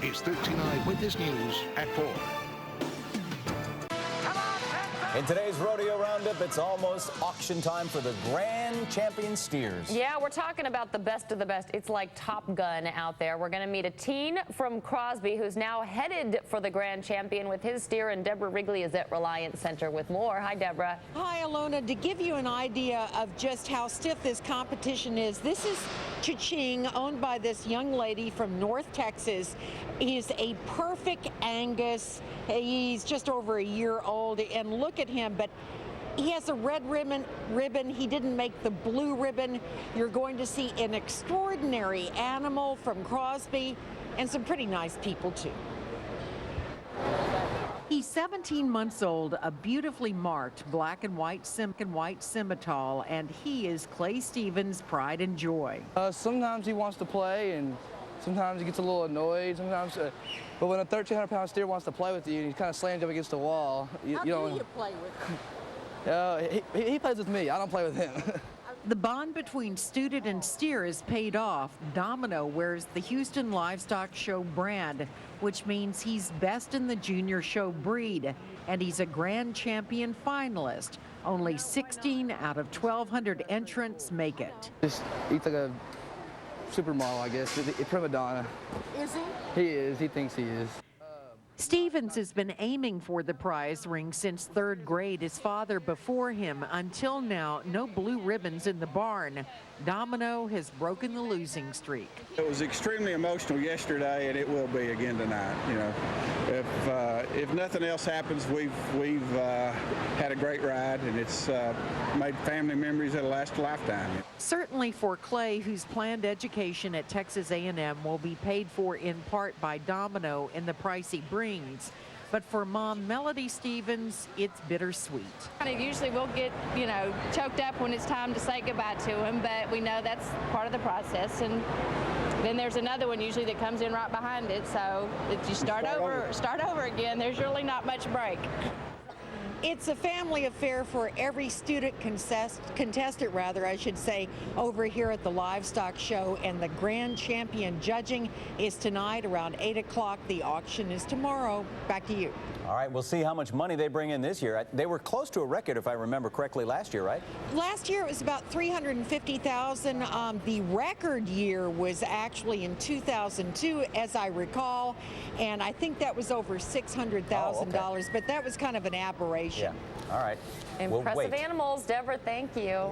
is 39 Witness News at 4. In today's Rodeo Roundup, it's almost auction time for the Grand Champion steers. Yeah, we're talking about the best of the best. It's like Top Gun out there. We're going to meet a teen from Crosby who's now headed for the Grand Champion with his steer, and Deborah Wrigley is at Reliance Center with more. Hi, Deborah. Hi, Alona. To give you an idea of just how stiff this competition is, this is Cha-Ching, owned by this young lady from North Texas. He's a perfect Angus. He's just over a year old, and look at him, but he has a red ribbon. He didn't make the blue ribbon. You're going to see an extraordinary animal from Crosby and some pretty nice people too. He's 17 months old, a beautifully marked black and white Simmental, and he is Clay Stevens' pride and joy. Sometimes he wants to play, and sometimes he gets a little annoyed. Sometimes, but when a 1,300-pound steer wants to play with you, and he kind of slams up against the wall, How do you play with him? He plays with me. I don't play with him. The bond between student and steer is paid off. Domino wears the Houston Livestock Show brand, which means he's best in the junior show breed, and he's a Grand Champion finalist. Only 16 out of 1,200 entrants make it. He's like a supermodel, I guess. A prima donna. Is he? He is. He thinks he is. Stevens has been aiming for the prize ring since third grade, his father before him. Until now, no blue ribbons in the barn. Domino has broken the losing streak. It was extremely emotional yesterday, and it will be again tonight. You know, if nothing else happens, we've had a great ride, and it's made family memories that'll last a lifetime. Certainly for Clay, whose planned education at Texas A&M will be paid for in part by Domino in the price he brings. But for Mom Melody Stevens, it's bittersweet. Usually we'll get, choked up when it's time to say goodbye to him, but we know that's part of the process. And then there's another one usually that comes in right behind it. So if you start over again, there's really not much break. It's a family affair for every student contestant, I should say, over here at the Livestock Show. And the Grand Champion judging is tonight around 8 o'clock. The auction is tomorrow. Back to you. All right, we'll see how much money they bring in this year. They were close to a record, if I remember correctly, last year, right? Last year it was about $350,000. The record year was actually in 2002, as I recall, and I think that was over $600,000. But that was kind of an aberration. Yeah. All right. Impressive animals, Deborah. Thank you.